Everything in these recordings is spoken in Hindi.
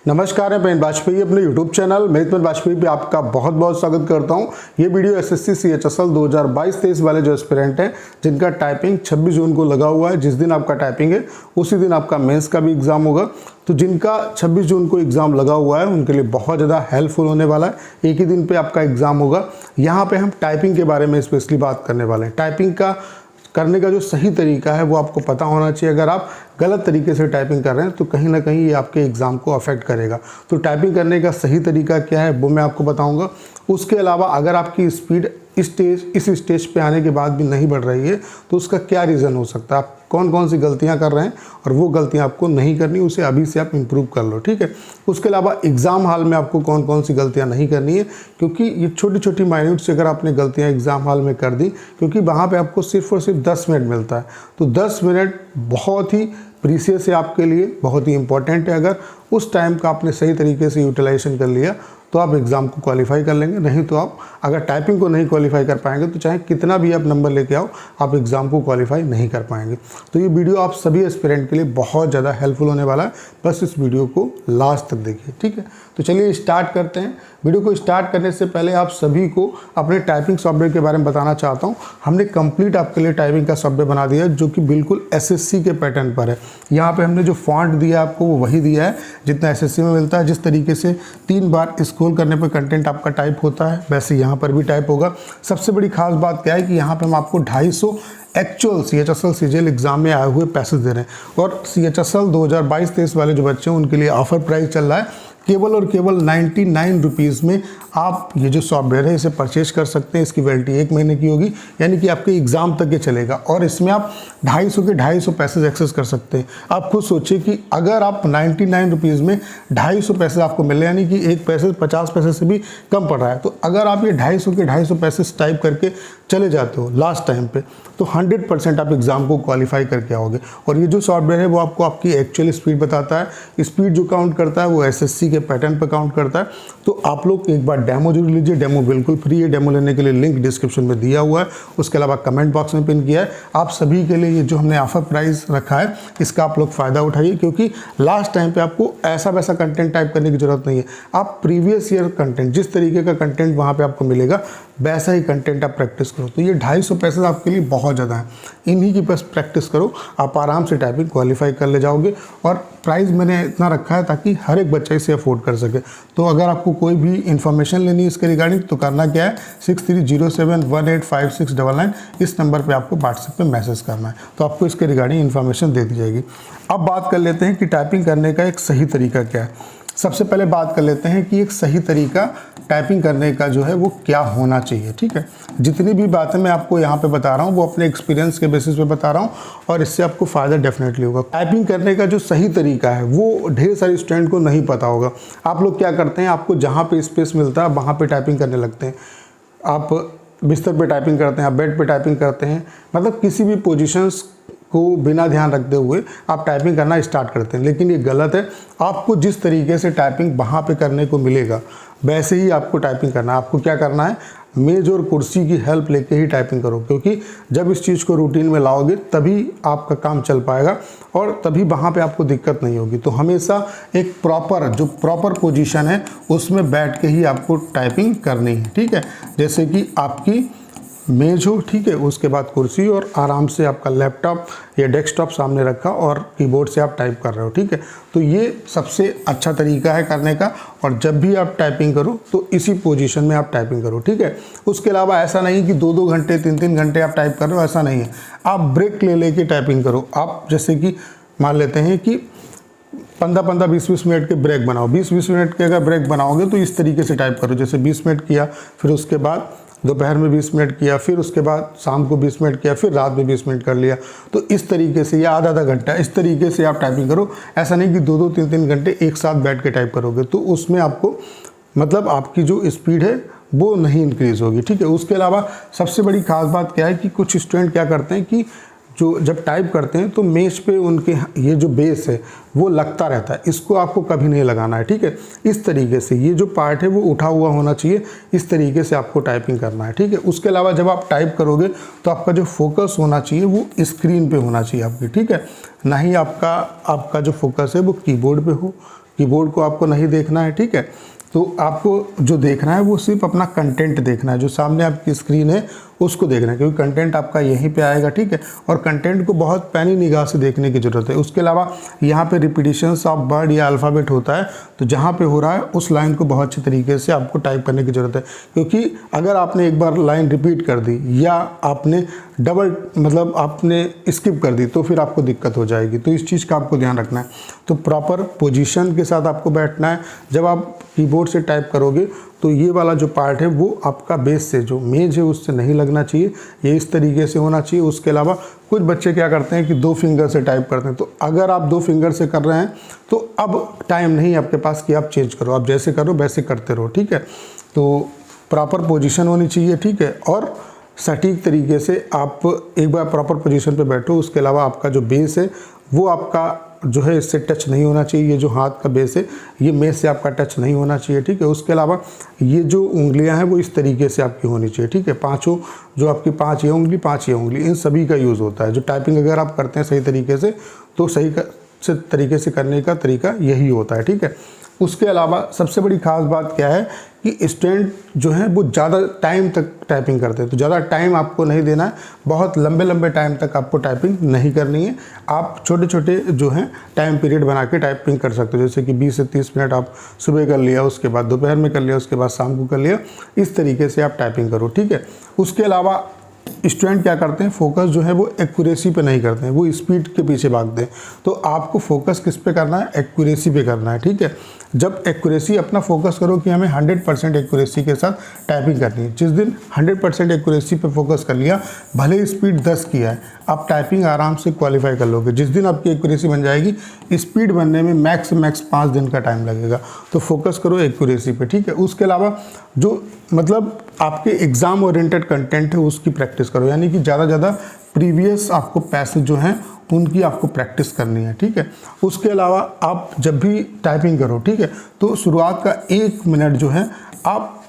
नमस्कार, मैं पेन वाजपेयी अपने YouTube चैनल मेहत वाजपेयी पे आपका बहुत बहुत स्वागत करता हूं। ये वीडियो एसएससी CHSL 2022-23 वाले जो एस्पिरेंट हैं जिनका टाइपिंग 26 जून को लगा हुआ है। जिस दिन आपका टाइपिंग है उसी दिन आपका मेंस का भी एग्ज़ाम होगा। तो जिनका 26 जून को एग्ज़ाम लगा हुआ है उनके लिए बहुत ज़्यादा हेल्पफुल होने वाला है। एक ही दिन पर आपका एग्ज़ाम होगा। यहाँ पर हम टाइपिंग के बारे में स्पेशली बात करने वाले हैं। टाइपिंग का करने का जो सही तरीका है वो आपको पता होना चाहिए। अगर आप गलत तरीके से टाइपिंग कर रहे हैं तो कहीं ना कहीं ये आपके एग्ज़ाम को अफेक्ट करेगा। तो टाइपिंग करने का सही तरीका क्या है वो मैं आपको बताऊंगा। उसके अलावा अगर आपकी स्पीड इस स्टेज पे आने के बाद भी नहीं बढ़ रही है तो उसका क्या रीज़न हो सकता है, आप कौन कौन सी गलतियां कर रहे हैं और वो गलतियां आपको नहीं करनी, उसे अभी से आप इम्प्रूव कर लो, ठीक है। उसके अलावा एग्ज़ाम हॉल में आपको कौन कौन सी गलतियां नहीं करनी है, क्योंकि ये छोटी छोटी माइन्यूट से अगर आपने गलतियां एग्ज़ाम हॉल में कर दी, क्योंकि वहाँ पर आपको सिर्फ और सिर्फ 10 मिनट मिलता है। तो 10 मिनट बहुत ही प्रीसियस है आपके लिए, बहुत ही इंपॉर्टेंट है। अगर उस टाइम का आपने सही तरीके से यूटिलाइजेशन कर लिया तो आप एग्ज़ाम को क्वालिफाई कर लेंगे। नहीं तो आप अगर टाइपिंग को नहीं क्वालिफाई कर पाएंगे तो चाहे कितना भी आप नंबर लेके आओ, आप एग्ज़ाम को क्वालिफाई नहीं कर पाएंगे। तो ये वीडियो आप सभी एस्पिरेंट के लिए बहुत ज़्यादा हेल्पफुल होने वाला है। बस इस वीडियो को लास्ट तक देखिए, ठीक है। तो चलिए स्टार्ट करते हैं। वीडियो को स्टार्ट करने से पहले आप सभी को अपने टाइपिंग सॉफ्टवेयर के बारे में बताना चाहता हूँ। हमने कंप्लीट आपके लिए टाइपिंग का सॉफ्टवेयर बना दिया है जो कि बिल्कुल एसएससी के पैटर्न पर है। यहाँ पे हमने जो फॉन्ट दिया है आपको वो वही दिया है जितना एसएससी में मिलता है। जिस तरीके से 3 बार स्क्रॉल करने पर कंटेंट आपका टाइप होता है वैसे यहाँ पर भी टाइप होगा। सबसे बड़ी खास बात क्या है कि यहाँ पर हम आपको 250 एक्चुअल CHSL CGL एग्जाम में आए हुए पैसेज दे रहे हैं। और CHSL 2022-23 वाले जो बच्चे हैं उनके लिए ऑफर प्राइस चल रहा है। केवल और केवल 99 रुपीज़ में आप ये जो सॉफ्टवेयर है इसे परचेज कर सकते हैं। इसकी वैलिडिटी 1 महीने की होगी, यानी कि आपके एग्ज़ाम तक ये चलेगा। और इसमें आप 250 के 250 पैसेज एक्सेस कर सकते हैं। आप खुद सोचिए कि अगर आप 99 रुपीज़ में 250 पैसेज आपको मिले, यानी कि एक पैसेज 50 पैसे से भी कम पड़ रहा है, तो अगर आप ये 250 के 250 पैसेज टाइप करके चले जाते हो लास्ट टाइम पे तो 100% आप एग्ज़ाम को क्वालिफाई करके आओगे। और ये जो सॉफ्टवेयर है वो आपको आपकी एक्चुअल स्पीड बताता है। स्पीड जो काउंट करता है वो एसएससी के पैटर्न पर काउंट करता है। तो आप लोग एक बार डेमो जरूर लीजिए। डेमो बिल्कुल फ्री है। डेमो लेने के लिए लिंक डिस्क्रिप्शन में दिया हुआ है, उसके अलावा कमेंट बॉक्स में पिन किया है। आप सभी के लिए ये जो हमने ऑफर प्राइस रखा है इसका आप लोग फ़ायदा उठाइए, क्योंकि लास्ट टाइम पे आपको ऐसा वैसा कंटेंट टाइप करने की ज़रूरत नहीं है। आप प्रीवियस ईयर कंटेंट, जिस तरीके का कंटेंट वहाँ पर आपको मिलेगा वैसा ही कंटेंट आप प्रैक्टिस करो। तो ये 250 पैसे आपके लिए बहुत ज़्यादा है। इन्हीं की बस प्रैक्टिस करो, आप आराम से टाइपिंग क्वालिफाई कर ले जाओगे। और प्राइस मैंने इतना रखा है ताकि हर एक बच्चा इसे अफोर्ड कर सके। तो अगर आपको कोई भी इन्फॉर्मेशन लेनी है इसके रिगार्डिंग तो करना क्या है, 6307185699 इस नंबर पे आपको व्हाट्सएप पे मैसेज करना है, तो आपको इसके रिगार्डिंग इन्फॉर्मेशन दे दी जाएगी। अब बात कर लेते हैं कि टाइपिंग करने का एक सही तरीका क्या है। सबसे पहले बात कर लेते हैं कि एक सही तरीका टाइपिंग करने का जो है वो क्या होना चाहिए, ठीक है। जितनी भी बातें मैं आपको यहाँ पे बता रहा हूँ वो अपने एक्सपीरियंस के बेसिस पे बता रहा हूँ और इससे आपको फ़ायदा डेफिनेटली होगा। टाइपिंग करने का जो सही तरीका है वो ढेर सारे स्टूडेंट को नहीं पता होगा। आप लोग क्या करते हैं, आपको जहाँ पे स्पेस मिलता है वहाँ पे टाइपिंग करने लगते हैं। आप बिस्तर पे टाइपिंग करते हैं, आप बेड पे टाइपिंग करते हैं, मतलब किसी भी पोजीशंस को बिना ध्यान रखते हुए आप टाइपिंग करना स्टार्ट करते हैं। लेकिन ये गलत है। आपको जिस तरीके से टाइपिंग वहाँ पे करने को मिलेगा वैसे ही आपको टाइपिंग करना है। आपको क्या करना है, मेज और कुर्सी की हेल्प लेके ही टाइपिंग करो, क्योंकि जब इस चीज़ को रूटीन में लाओगे तभी आपका काम चल पाएगा और तभी वहाँ पे आपको दिक्कत नहीं होगी। तो हमेशा एक प्रॉपर पोजीशन है उसमें बैठ के ही आपको टाइपिंग करनी है, ठीक है। जैसे कि आपकी मेज हो, ठीक है, उसके बाद कुर्सी और आराम से आपका लैपटॉप या डेस्कटॉप सामने रखा और कीबोर्ड से आप टाइप कर रहे हो, ठीक है। तो ये सबसे अच्छा तरीका है करने का। और जब भी आप टाइपिंग करो तो इसी पोजीशन में आप टाइपिंग करो, ठीक है। उसके अलावा ऐसा नहीं कि 2-2 घंटे 3-3 घंटे आप टाइप कर रहे हो, ऐसा नहीं है। आप ब्रेक ले लेके टाइपिंग करो। आप जैसे कि मान लेते हैं कि 15-15 20-20 मिनट के ब्रेक बनाओ। 20-20 मिनट के अगर ब्रेक बनाओगे तो इस तरीके से टाइप करो, जैसे 20 मिनट किया, फिर उसके बाद दोपहर में 20 मिनट किया, फिर उसके बाद शाम को 20 मिनट किया, फिर रात में 20 मिनट कर लिया। तो इस तरीके से या आधा घंटा इस तरीके से आप टाइपिंग करो। ऐसा नहीं कि 2-2 3-3 घंटे एक साथ बैठ के टाइप करोगे, तो उसमें आपको मतलब आपकी जो स्पीड है वो नहीं इंक्रीज़ होगी, ठीक है। उसके अलावा सबसे बड़ी खास बात क्या है कि कुछ स्टूडेंट क्या करते हैं कि जो जब टाइप करते हैं तो मेज पे उनके ये जो बेस है वो लगता रहता है। इसको आपको कभी नहीं लगाना है, ठीक है। इस तरीके से ये जो पार्ट है वो उठा हुआ होना चाहिए। इस तरीके से आपको टाइपिंग करना है, ठीक है। उसके अलावा जब आप टाइप करोगे तो आपका जो फोकस होना चाहिए वो स्क्रीन पे होना चाहिए आपकी, ठीक है। ना ही आपका जो फोकस है वो कीबोर्ड पे हो, कीबोर्ड को आपको नहीं देखना है, ठीक है। तो आपको जो देखना है वो सिर्फ अपना कंटेंट देखना है, जो सामने आपकी स्क्रीन है उसको देखना है, क्योंकि कंटेंट आपका यहीं पे आएगा, ठीक है। और कंटेंट को बहुत पैनी निगाह से देखने की ज़रूरत है। उसके अलावा यहाँ पे रिपीटिशंस ऑफ वर्ड या अल्फ़ाबेट होता है, तो जहाँ पे हो रहा है उस लाइन को बहुत अच्छे तरीके से आपको टाइप करने की ज़रूरत है, क्योंकि अगर आपने एक बार लाइन रिपीट कर दी या आपने डबल मतलब आपने स्किप कर दी तो फिर आपको दिक्कत हो जाएगी। तो इस चीज़ का आपको ध्यान रखना है। तो प्रॉपर पोजीशन के साथ आपको बैठना है। जब आप कीबोर्ड से टाइप करोगे तो ये वाला जो पार्ट है वो आपका बेस से जो मेज है उससे नहीं लगना चाहिए, ये इस तरीके से होना चाहिए। उसके अलावा कुछ बच्चे क्या करते हैं कि 2 फिंगर से टाइप करते हैं, तो अगर आप 2 फिंगर से कर रहे हैं तो अब टाइम नहीं आपके पास कि आप चेंज करो, आप जैसे करो वैसे करते रहो, ठीक है। तो प्रॉपर पोजीशन होनी चाहिए, ठीक है। और सटीक तरीके से आप एक बार प्रॉपर पोजीशन पे बैठो। उसके अलावा आपका जो बेस है वो आपका जो है इससे टच नहीं होना चाहिए, ये जो हाथ का बेस है ये मेज से आपका टच नहीं होना चाहिए, ठीक है। उसके अलावा ये जो उंगलियां हैं वो इस तरीके से आपकी होनी चाहिए, ठीक है। पांचों जो आपकी 5 ये उंगली 5 ये उंगली, इन सभी का यूज़ होता है। जो टाइपिंग अगर आप करते हैं सही तरीके से तो सही तरीके से करने का तरीका यही होता है, ठीक है। उसके अलावा सबसे बड़ी खास बात क्या है कि स्टूडेंट जो है वो ज़्यादा टाइम तक टाइपिंग करते हैं, तो ज़्यादा टाइम आपको नहीं देना है, बहुत लंबे लंबे टाइम तक आपको टाइपिंग नहीं करनी है। आप छोटे छोटे जो हैं टाइम पीरियड बना के टाइपिंग कर सकते हो, जैसे कि 20 से 30 मिनट आप सुबह कर लिया, उसके बाद दोपहर में कर लिया, उसके बाद शाम को कर लिया, इस तरीके से आप टाइपिंग करो, ठीक है। उसके अलावा स्टूडेंट क्या करते हैं, फोकस जो है वो एक्यूरेसी पे नहीं करते हैं, वो स्पीड के पीछे भागते हैं। तो आपको फोकस किस पे करना है, एक्यूरेसी पे करना है, ठीक है। जब एक्यूरेसी अपना फोकस करो कि हमें 100% एक्यूरेसी के साथ टाइपिंग करनी है। जिस दिन 100% एक्यूरेसी पे फोकस कर लिया, भले स्पीड 10 की है, आप टाइपिंग आराम से क्वालिफाई कर लोगे। जिस दिन आपकी एक्यूरेसी बन जाएगी, स्पीड बनने में मैक्स 5 दिन का टाइम लगेगा। तो फोकस करो एक्यूरेसी पे, ठीक है। उसके अलावा जो मतलब आपके एग्ज़ाम ओरिएंटेड कंटेंट है उसकी प्रैक्टिस करो, यानी कि ज़्यादा प्रीवियस आपको पैसेज जो हैं उनकी आपको प्रैक्टिस करनी है, ठीक है। उसके अलावा आप जब भी टाइपिंग करो, ठीक है, तो शुरुआत का 1 मिनट जो है आप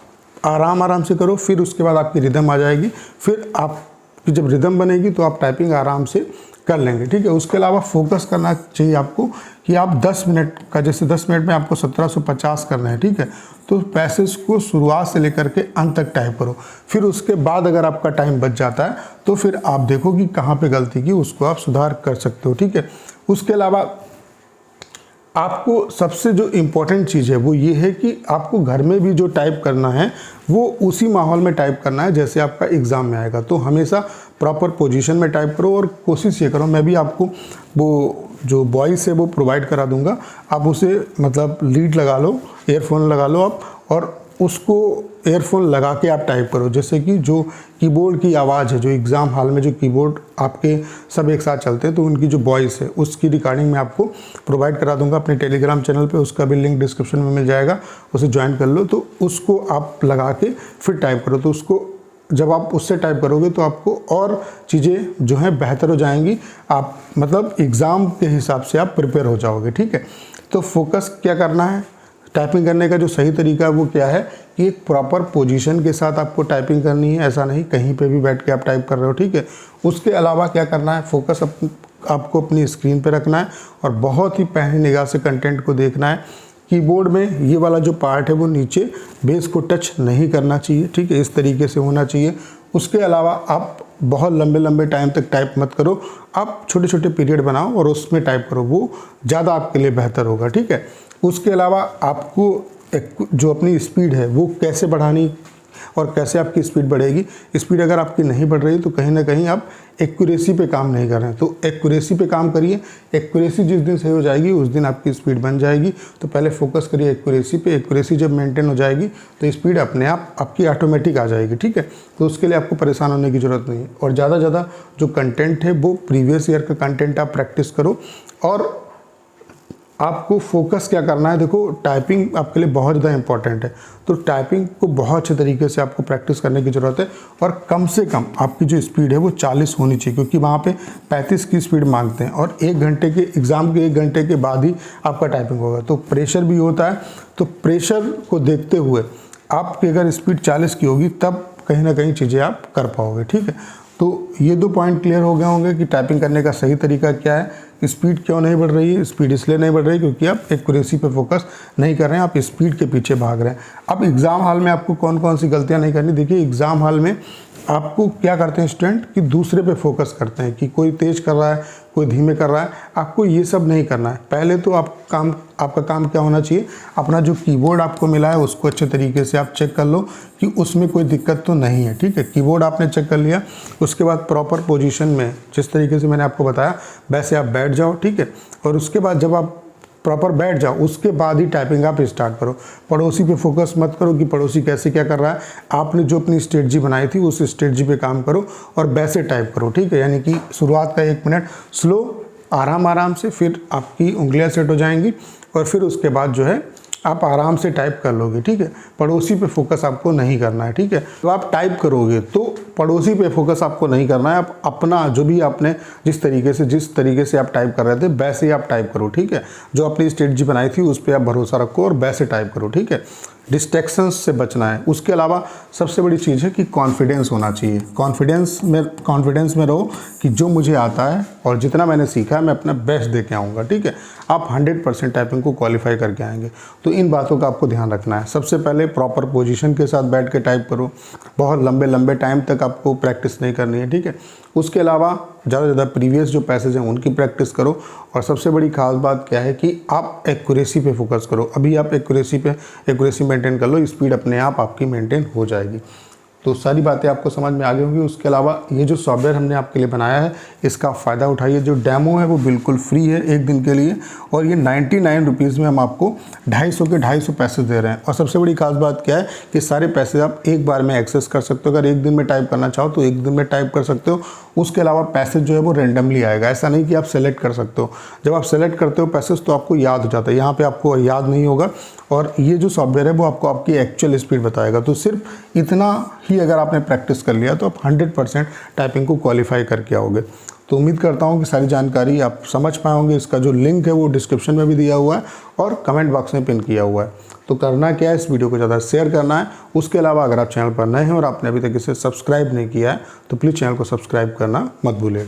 आराम से करो, फिर उसके बाद आपकी रिदम आ जाएगी। फिर आपकी जब रिदम बनेगी तो आप टाइपिंग आराम से कर लेंगे, ठीक है। उसके अलावा फोकस करना चाहिए आपको कि आप 10 मिनट का, जैसे 10 मिनट में आपको 1750 करना है, ठीक है। तो पैसेज को शुरुआत से लेकर के अंत तक टाइप करो। फिर उसके बाद अगर आपका टाइम बच जाता है तो फिर आप देखो कि कहाँ पे गलती की, उसको आप सुधार कर सकते हो, ठीक है। उसके अलावा आपको सबसे जो इम्पोर्टेंट चीज़ है वो ये है कि आपको घर में भी जो टाइप करना है वो उसी माहौल में टाइप करना है जैसे आपका एग्ज़ाम में आएगा। तो हमेशा प्रॉपर पोजीशन में टाइप करो और कोशिश ये करो, मैं भी आपको वो जो वॉइस है वो प्रोवाइड करा दूंगा, आप उसे मतलब लीड लगा लो, ईयरफोन लगा लो आप, और उसको ईयरफोन लगा के आप टाइप करो। जैसे कि जो कीबोर्ड की आवाज़ है, जो एग्ज़ाम हॉल में जो कीबोर्ड आपके सब एक साथ चलते हैं, तो उनकी जो वॉइस है उसकी रिकॉर्डिंग मैं आपको प्रोवाइड करा दूंगा अपने टेलीग्राम चैनल पे, उसका भी लिंक डिस्क्रिप्शन में मिल जाएगा, उसे ज्वाइन कर लो। तो उसको आप लगा के फिर टाइप करो, तो उसको जब आप उससे टाइप करोगे तो आपको और चीज़ें जो हैं बेहतर हो जाएंगी, आप मतलब एग्ज़ाम के हिसाब से आप प्रिपेयर हो जाओगे, ठीक है। तो फोकस क्या करना है, टाइपिंग करने का जो सही तरीका है वो क्या है कि एक प्रॉपर पोजीशन के साथ आपको टाइपिंग करनी है, ऐसा नहीं कहीं पे भी बैठ के आप टाइप कर रहे हो, ठीक है। उसके अलावा क्या करना है, फोकस आपको अपनी स्क्रीन पे रखना है और बहुत ही पैनी निगाह से कंटेंट को देखना है। कीबोर्ड में ये वाला जो पार्ट है वो नीचे बेस को टच नहीं करना चाहिए, ठीक है, इस तरीके से होना चाहिए। उसके अलावा आप बहुत लंबे टाइम तक टाइप मत करो, आप छोटे छोटे पीरियड बनाओ और उसमें टाइप करो, वो ज़्यादा आपके लिए बेहतर होगा, ठीक है। उसके अलावा आपको जो अपनी स्पीड है वो कैसे बढ़ानी और कैसे आपकी स्पीड बढ़ेगी। स्पीड अगर आपकी नहीं बढ़ रही तो कहीं ना कहीं आप एक्यूरेसी पे काम नहीं कर रहे हैं, तो एक्यूरेसी पे काम करिए। एक्यूरेसी जिस दिन सही हो जाएगी उस दिन आपकी स्पीड बन जाएगी। तो पहले फोकस करिए एक्यूरेसी पे, एक्यूरेसी जब मेंटेन हो जाएगी तो स्पीड अपने आप आपकी ऑटोमेटिक आ जाएगी, ठीक है। तो उसके लिए आपको परेशान होने की ज़रूरत नहीं है। और ज़्यादा जो कंटेंट है वो प्रीवियस ईयर का कंटेंट आप प्रैक्टिस करो। और आपको फोकस क्या करना है, देखो टाइपिंग आपके लिए बहुत ज़्यादा इंपॉर्टेंट है, तो टाइपिंग को बहुत अच्छे तरीके से आपको प्रैक्टिस करने की ज़रूरत है। और कम से कम आपकी जो स्पीड है वो 40 होनी चाहिए, क्योंकि वहाँ पे 35 की स्पीड मांगते हैं और 1 घंटे के एग्ज़ाम के 1 घंटे के बाद ही आपका टाइपिंग होगा। तो प्रेशर भी होता है, तो प्रेशर को देखते हुए आपकी अगर स्पीड 40 की होगी तब कहीं ना कहीं चीज़ें आप कर पाओगे, ठीक है। तो ये 2 पॉइंट क्लियर हो गए होंगे कि टाइपिंग करने का सही तरीका क्या है, स्पीड क्यों नहीं बढ़ रही है? स्पीड इसलिए नहीं बढ़ रही क्योंकि आप एक्यूरेसी पे फोकस नहीं कर रहे हैं, आप स्पीड के पीछे भाग रहे हैं। अब एग्ज़ाम हॉल में आपको कौन कौन सी गलतियाँ नहीं करनी? देखिए एग्ज़ाम हॉल में आपको क्या करते हैं स्टूडेंट कि दूसरे पे फोकस करते हैं कि कोई तेज़ कर रहा है, कोई धीमे कर रहा है। आपको ये सब नहीं करना है। पहले तो आपका काम क्या होना चाहिए, अपना जो कीबोर्ड आपको मिला है उसको अच्छे तरीके से आप चेक कर लो कि उसमें कोई दिक्कत तो नहीं है। ठीक है, कीबोर्ड आपने चेक कर लिया, उसके बाद प्रॉपर पोजीशन में जिस तरीके से मैंने आपको बताया वैसे आप बैठ जाओ। ठीक है, और उसके बाद जब आप प्रॉपर बैठ जाओ उसके बाद ही टाइपिंग आप स्टार्ट करो। पड़ोसी पे फोकस मत करो कि पड़ोसी कैसे क्या कर रहा है। आपने जो अपनी स्ट्रेटजी बनाई थी उस स्ट्रेटजी पे काम करो और वैसे टाइप करो। ठीक है, यानी कि शुरुआत का 1 मिनट स्लो, आराम से, फिर आपकी उंगलियां सेट हो जाएंगी और फिर उसके बाद जो है आप आराम से टाइप कर लोगे। ठीक है, पड़ोसी पे फोकस आपको नहीं करना है। ठीक है, तो आप टाइप करोगे तो पड़ोसी पे फोकस आपको नहीं करना है। आप अपना जो भी आपने जिस तरीके से आप टाइप कर रहे थे वैसे ही आप टाइप करो। ठीक है, जो अपनी स्ट्रेटजी बनाई थी उस पर आप भरोसा रखो और वैसे टाइप करो। ठीक है, डिस्ट्रैक्शंस से बचना है। उसके अलावा सबसे बड़ी चीज़ है कि कॉन्फिडेंस होना चाहिए। कॉन्फिडेंस में रहो कि जो मुझे आता है और जितना मैंने सीखा है मैं अपना बेस्ट दे के आऊँगा। ठीक है, आप 100% टाइपिंग को क्वालिफाई करके आएंगे। तो इन बातों का आपको ध्यान रखना है। सबसे पहले प्रॉपर पोजीशन के साथ बैठ के टाइप करो। बहुत लंबे टाइम तक आपको प्रैक्टिस नहीं करनी है। ठीक है, उसके अलावा ज़्यादा से ज़्यादा प्रीवियस जो पैसेज हैं उनकी प्रैक्टिस करो। और सबसे बड़ी खास बात क्या है कि आप एक्यूरेसी पे फोकस करो। अभी आप एक्यूरेसी मेंटेन कर लो, स्पीड अपने आप आपकी मेंटेन हो जाएगी। तो सारी बातें आपको समझ में आ गई होंगी। उसके अलावा ये जो सॉफ्टवेयर हमने आपके लिए बनाया है इसका फ़ायदा उठाइए। जो डेमो है वो बिल्कुल फ्री है 1 दिन के लिए, और ये 99 रुपीज़ में हम आपको 250 पैसे दे रहे हैं। और सबसे बड़ी खास बात क्या है कि सारे पैसे आप एक बार में एक्सेस कर सकते हो। अगर 1 दिन में टाइप करना चाहो तो 1 दिन में टाइप कर सकते हो। उसके अलावा पैसेज जो है वो रेंडमली आएगा, ऐसा नहीं कि आप सेलेक्ट कर सकते हो। जब आप सेलेक्ट करते हो पैसेज तो आपको याद हो जाता है, यहाँ पे आपको याद नहीं होगा। और ये जो सॉफ्टवेयर है वो आपको आपकी एक्चुअल स्पीड बताएगा। तो सिर्फ इतना ही अगर आपने प्रैक्टिस कर लिया तो आप 100% टाइपिंग को क्वालिफाई करके आओगे। तो उम्मीद करता हूँ कि सारी जानकारी आप समझ पाए होंगे। इसका जो लिंक है वो डिस्क्रिप्शन में भी दिया हुआ है और कमेंट बॉक्स में पिन किया हुआ है। तो करना क्या है, इस वीडियो को ज़्यादा शेयर करना है। उसके अलावा अगर आप चैनल पर नए हैं और आपने अभी तक इसे सब्सक्राइब नहीं किया है तो प्लीज़ चैनल को सब्सक्राइब करना मत भूलिएगा।